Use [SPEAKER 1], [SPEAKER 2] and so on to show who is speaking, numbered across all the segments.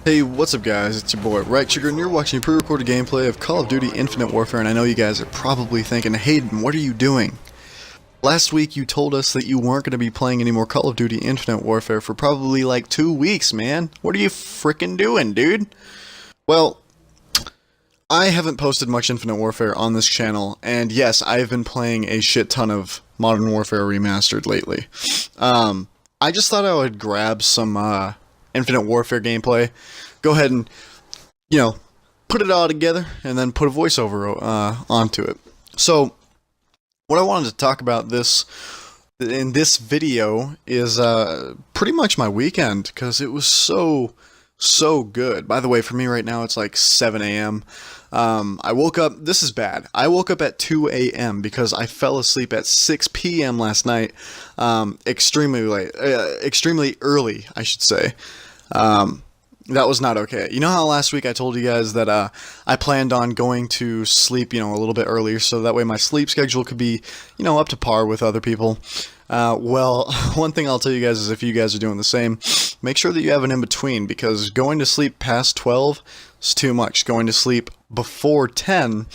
[SPEAKER 1] Hey, what's up guys, it's your boy Right Trigger and you're watching a pre-recorded gameplay of Call of Duty Infinite Warfare, and I know you guys are probably thinking, Hayden, what are you doing? Last week you told us that you weren't going to be playing any more Call of Duty Infinite Warfare for probably like 2 weeks, man. What are you frickin' doing, dude? Well, I haven't posted much Infinite Warfare on this channel, and yes, I have been playing a shit ton of Modern Warfare Remastered lately. I just thought I would grab some Infinite Warfare gameplay, go ahead and, put it all together, and then put a voiceover onto it. So, what I wanted to talk about in this video is pretty much my weekend, because it was so good. By the way, for me right now, it's like 7 a.m. I woke up, this is bad, I woke up at 2 a.m. because I fell asleep at 6 p.m. last night, extremely early, I should say. That was not okay. You know how last week I told you guys that I planned on going to sleep, a little bit earlier, so that way my sleep schedule could be, up to par with other people. Well, one thing I'll tell you guys is if you guys are doing the same, make sure that you have an in-between, because going to sleep past 12 is too much. Going to sleep before 10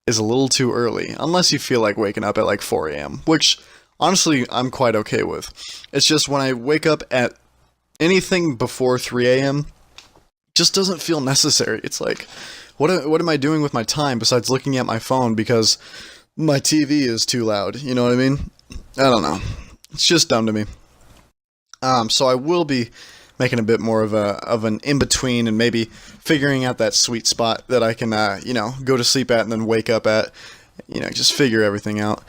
[SPEAKER 1] is a little too early, unless you feel like waking up at like 4 a.m., which honestly I'm quite okay with. It's just when I wake up at anything before 3 a.m. just doesn't feel necessary. It's like, what am I doing with my time besides looking at my phone because my TV is too loud? You know what I mean? I don't know. It's just dumb to me. So I will be making a bit more of an in-between and maybe figuring out that sweet spot that I can, go to sleep at and then wake up at, just figure everything out.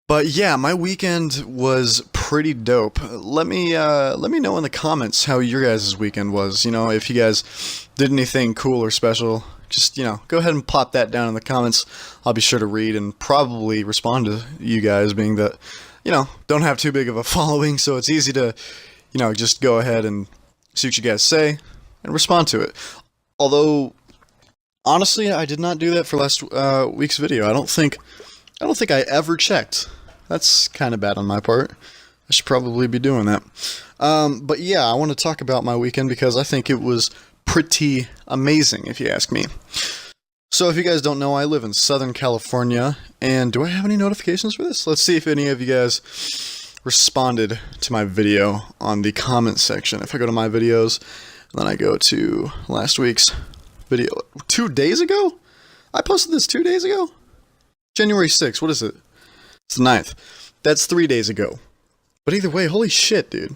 [SPEAKER 1] But yeah, my weekend was pretty dope. Let me know in the comments how your guys' weekend was. If you guys did anything cool or special, just, go ahead and pop that down in the comments. I'll be sure to read and probably respond to you guys, being that, don't have too big of a following, so it's easy to, just go ahead and see what you guys say and respond to it. Although, honestly, I did not do that for last week's video. I don't think I ever checked. That's kind of bad on my part. I should probably be doing that. But yeah, I want to talk about my weekend because I think it was pretty amazing, if you ask me. So if you guys don't know, I live in Southern California, and do I have any notifications for this? Let's see if any of you guys responded to my video on the comment section. If I go to my videos, and then I go to last week's video, 2 days ago? I posted this 2 days ago? January 6th, what is it? It's the 9th. That's 3 days ago. But either way, holy shit, dude.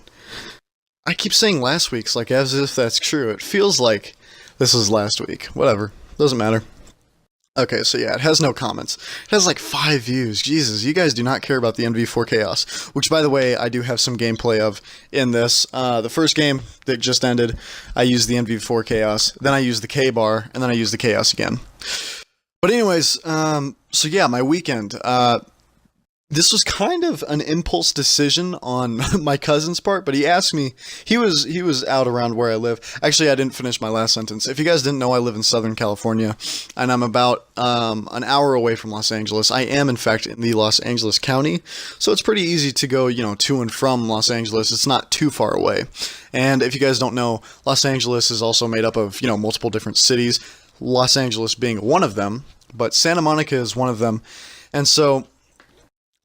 [SPEAKER 1] I keep saying last week's like as if that's true. It feels like this is last week. Whatever. Doesn't matter. Okay, so yeah, it has no comments. It has like 5 views. Jesus, you guys do not care about the MV4 Chaos. Which, by the way, I do have some gameplay of in this. The first game that just ended, I used the MV4 Chaos. Then I used the K-Bar, and then I used the Chaos again. But anyways, so yeah, my weekend, this was kind of an impulse decision on my cousin's part, but he asked me, he was out around where I live. Actually, I didn't finish my last sentence. If you guys didn't know, I live in Southern California, and I'm about an hour away from Los Angeles. I am, in fact, in the Los Angeles County, so it's pretty easy to go, to and from Los Angeles. It's not too far away. And if you guys don't know, Los Angeles is also made up of, multiple different cities, Los Angeles being one of them, but Santa Monica is one of them. And so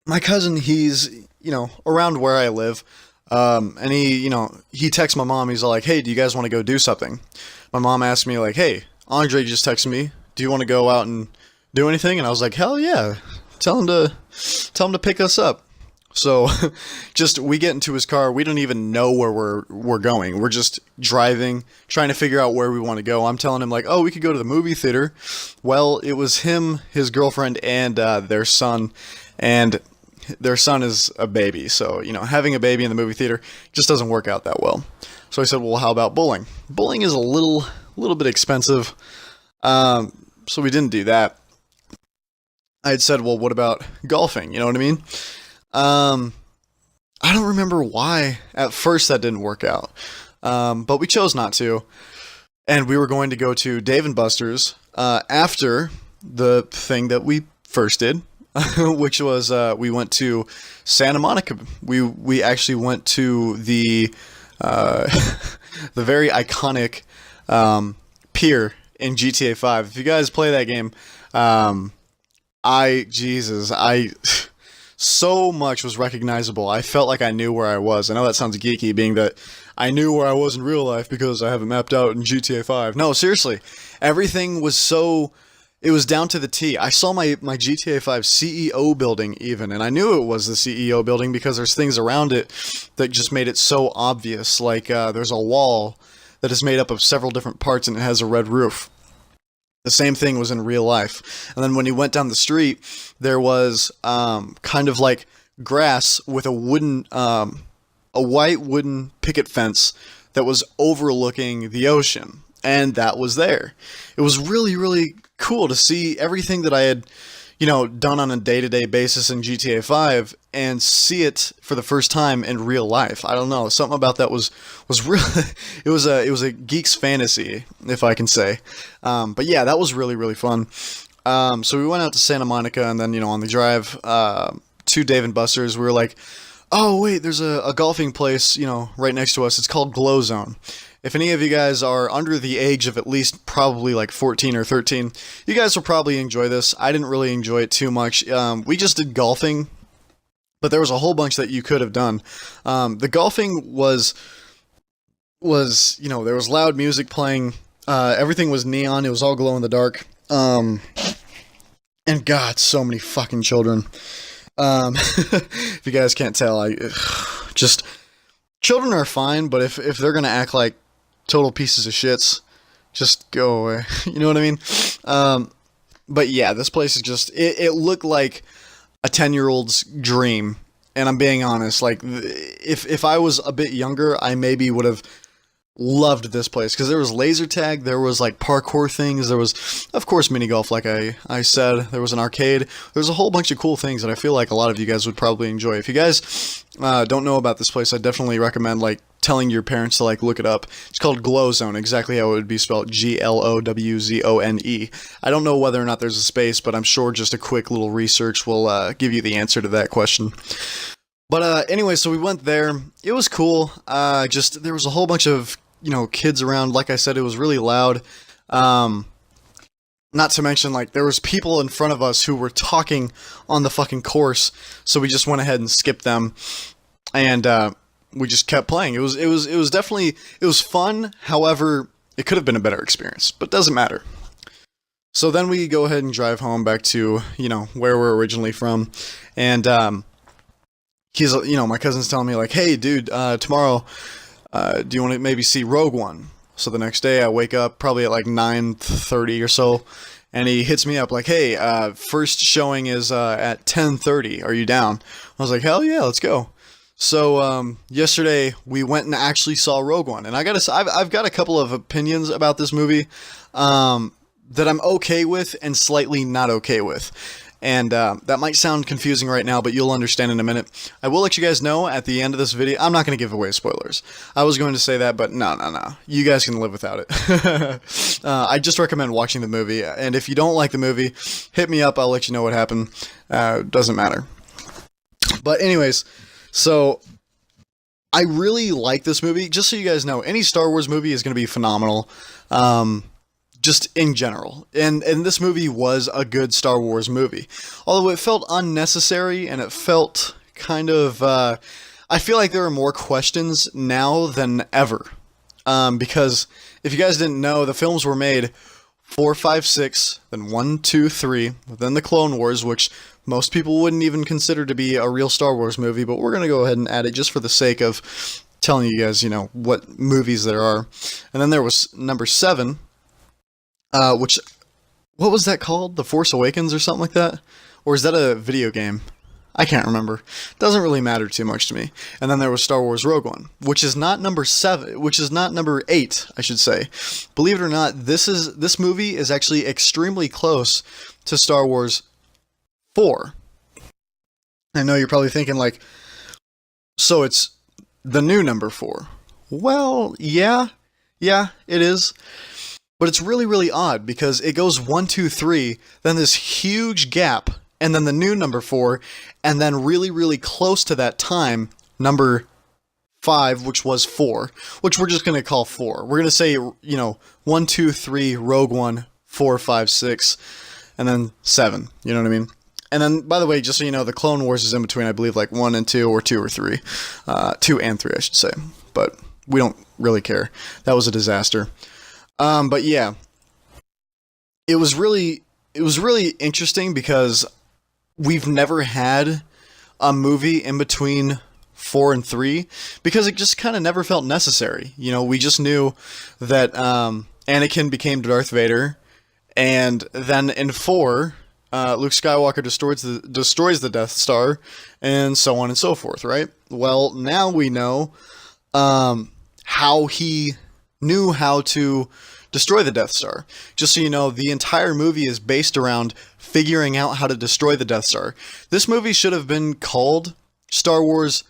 [SPEAKER 1] my cousin, he's, around where I live, and he texts my mom. He's like, hey, do you guys want to go do something? My mom asked me, like, hey, Andre just texted me. Do you want to go out and do anything? And I was like, hell yeah. Tell him to pick us up. So, we get into his car. We don't even know where we're going. We're just driving, trying to figure out where we want to go. I'm telling him, like, oh, we could go to the movie theater. Well, it was him, his girlfriend, and their son. And their son is a baby. So, having a baby in the movie theater just doesn't work out that well. So I said, well, how about bowling? Bowling is a little bit expensive. So we didn't do that. I had said, well, what about golfing? You know what I mean? I don't remember why at first that didn't work out. But we chose not to. And we were going to go to Dave & Buster's after the thing that we first did, which was we went to Santa Monica. We actually went to the the very iconic Pier in GTA 5. If you guys play that game, I so much was recognizable. I felt like I knew where I was. I know that sounds geeky, being that I knew where I was in real life because I have it mapped out in GTA 5. No, seriously, everything was so. It was down to the T. I saw my GTA 5 CEO building even, and I knew it was the CEO building because there's things around it that just made it so obvious. Like there's a wall that is made up of several different parts and it has a red roof. The same thing was in real life. And then when you went down the street, there was kind of like grass with a white wooden picket fence that was overlooking the ocean. And that was there. It was really, really cool to see everything that I had, done on a day-to-day basis in GTA 5 and see it for the first time in real life. I don't know, something about that was really it was a geek's fantasy, if I can say. But yeah, that was really, really fun. So we went out to Santa Monica, and then on the drive to Dave & Buster's, we were like, oh wait, there's a golfing place right next to us. It's called Glow Zone. If any of you guys are under the age of at least probably like 14 or 13, you guys will probably enjoy this. I didn't really enjoy it too much. We just did golfing, but there was a whole bunch that you could have done. The golfing was there was loud music playing. Everything was neon. It was all glow in the dark. And God, so many fucking children. If you guys can't tell, just children are fine, but if they're gonna act like total pieces of shits, just go away. You know what I mean? But yeah, this place is just, it looked like a 10-year-old's dream. And I'm being honest, like, if I was a bit younger, I maybe would have loved this place, because there was laser tag, there was like parkour things, there was of course mini golf, like I said, there was an arcade, there's a whole bunch of cool things that I feel like a lot of you guys would probably enjoy. If you guys don't know about this place, I definitely recommend like telling your parents to like look it up. It's called Glow Zone, exactly how it would be spelled, Glowzone. I don't know whether or not there's a space, but I'm sure just a quick little research will give you the answer to that question. But anyway, so we went there. It was cool. Just there was a whole bunch of kids around. Like I said, it was really loud. Not to mention, like, there was people in front of us who were talking on the fucking course. So we just went ahead and skipped them, and we just kept playing. It was definitely fun. However, it could have been a better experience, but doesn't matter. So then we go ahead and drive home back to where we're originally from, and he's my cousin's telling me like, hey dude, tomorrow, do you want to maybe see Rogue One? So the next day I wake up probably at like 9:30 or so, and he hits me up like, hey, first showing is at 10:30. Are you down? I was like, hell yeah, let's go. So yesterday we went and actually saw Rogue One, and I've got a couple of opinions about this movie that I'm okay with and slightly not okay with. And that might sound confusing right now, but you'll understand in a minute. I will let you guys know at the end of this video. I'm not going to give away spoilers. I was going to say that, but no. You guys can live without it. I just recommend watching the movie. And if you don't like the movie, hit me up. I'll let you know what happened. Doesn't matter. But anyways, so I really like this movie. Just so you guys know, any Star Wars movie is going to be phenomenal. Just in general. And this movie was a good Star Wars movie. Although it felt unnecessary, and it felt kind of, I feel like there are more questions now than ever. Because if you guys didn't know, the films were made 4, 5, 6, then 1, 2, 3, then the Clone Wars, which most people wouldn't even consider to be a real Star Wars movie, but we're going to go ahead and add it just for the sake of telling you guys, what movies there are. And then there was number 7, what was that called? The Force Awakens or something like that? Or is that a video game? I can't remember. Doesn't really matter too much to me. And then there was Star Wars Rogue One, which is not number 7, which is not number 8, I should say. Believe it or not, this movie is actually extremely close to Star Wars 4. I know you're probably thinking like, so it's the new number 4. Well, yeah, it is. But it's really, really odd because it goes 1, 2, 3, then this huge gap, and then the new number 4, and then really, really close to that time, number 5, which was 4, which we're just going to call 4. We're going to say, 1, 2, 3, Rogue One, 4, 5, 6, and then 7. You know what I mean? And then, by the way, just so you know, the Clone Wars is in between, I believe, like 1 and 2, or 2 or 3. 2 and 3, I should say. But we don't really care. That was a disaster. But yeah, it was really interesting because we've never had a movie in between 4 and 3 because it just kind of never felt necessary. We just knew that Anakin became Darth Vader, and then in 4, Luke Skywalker destroys the Death Star, and so on and so forth, right? Well, now we know how he knew how to destroy the Death Star. Just so you know, the entire movie is based around figuring out how to destroy the Death Star. This movie should have been called Star Wars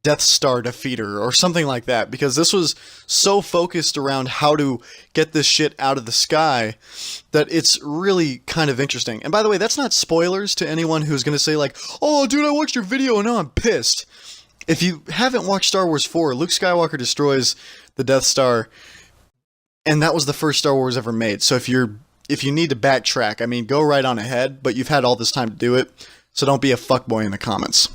[SPEAKER 1] Death Star Defeater or something like that, because this was so focused around how to get this shit out of the sky that it's really kind of interesting. And by the way, that's not spoilers to anyone who's going to say like, oh dude, I watched your video and now I'm pissed. If you haven't watched Star Wars 4, Luke Skywalker destroys the Death Star, and that was the first Star Wars ever made. So if you need to backtrack, I mean, go right on ahead, but you've had all this time to do it, so don't be a fuckboy in the comments.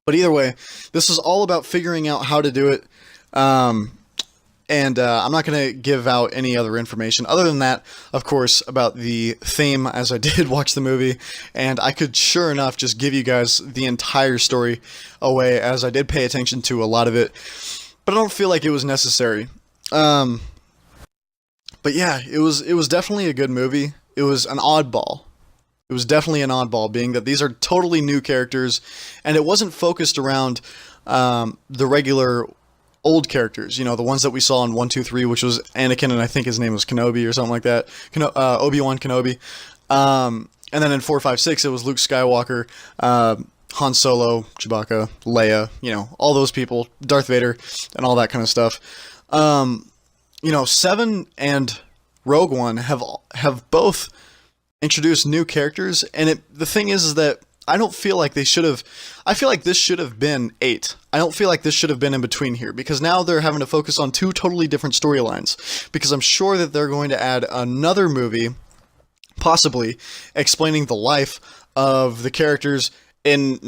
[SPEAKER 1] But either way, this is all about figuring out how to do it, and I'm not going to give out any other information other than that, of course, about the theme, as I did watch the movie, and I could sure enough just give you guys the entire story away, as I did pay attention to a lot of it, but I don't feel like it was necessary. But yeah, it was definitely a good movie. It was an oddball. It was definitely an oddball, being that these are totally new characters, and it wasn't focused around the regular old characters, the ones that we saw in 1, 2, 3, which was Anakin, and I think his name was Kenobi or something like that, Obi-Wan Kenobi, and then in 4, 5, 6, it was Luke Skywalker, Han Solo, Chewbacca, Leia, all those people, Darth Vader, and all that kind of stuff. 7 and Rogue One have both introduced new characters, and the thing is that I don't feel like they should have. I feel like this should have been 8. I don't feel like this should have been in between here, because now they're having to focus on 2 totally different storylines, because I'm sure that they're going to add another movie, possibly, explaining the life of the characters in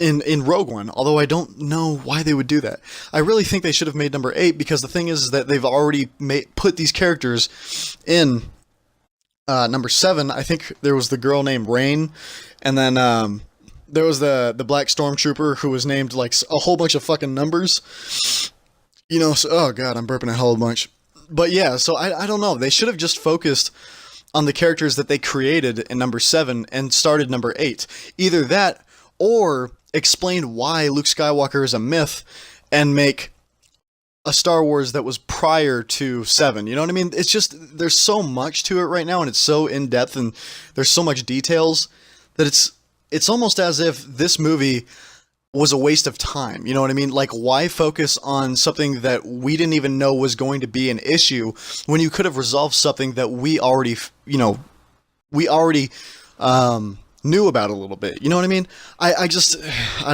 [SPEAKER 1] Rogue One, although I don't know why they would do that. I really think they should have made number 8, because the thing is that they've already put these characters in number 7. I think there was the girl named Rain, and then there was the Black Stormtrooper who was named like a whole bunch of fucking numbers. So, oh god, I'm burping a hell of a bunch. But yeah, so I don't know. They should have just focused on the characters that they created in number 7 and started number 8. Either that, or explain why Luke Skywalker is a myth and make a Star Wars that was prior to 7. You know what I mean? It's just, there's so much to it right now, and it's so in-depth, and there's so much details that it's almost as if this movie was a waste of time. You know what I mean? Like, why focus on something that we didn't even know was going to be an issue when you could have resolved something that we already knew about a little bit. You know what I mean? I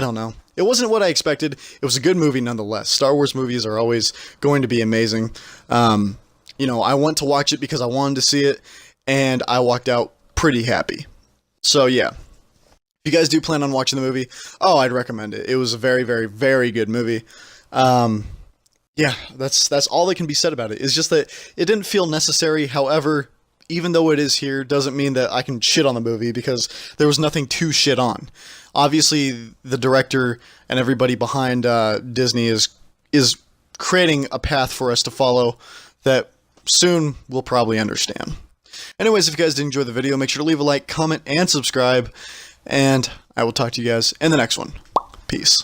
[SPEAKER 1] don't know. It wasn't what I expected. It was a good movie nonetheless. Star Wars movies are always going to be amazing. I went to watch it because I wanted to see it, and I walked out pretty happy. So yeah, if you guys do plan on watching the movie, I'd recommend it. It was a very, very, very good movie. Yeah, that's all that can be said about it. It's just that it didn't feel necessary. However, even though it is here, doesn't mean that I can shit on the movie, because there was nothing to shit on. Obviously, the director and everybody behind Disney is creating a path for us to follow that soon we'll probably understand. Anyways, if you guys did enjoy the video, make sure to leave a like, comment, and subscribe, and I will talk to you guys in the next one. Peace.